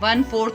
1/4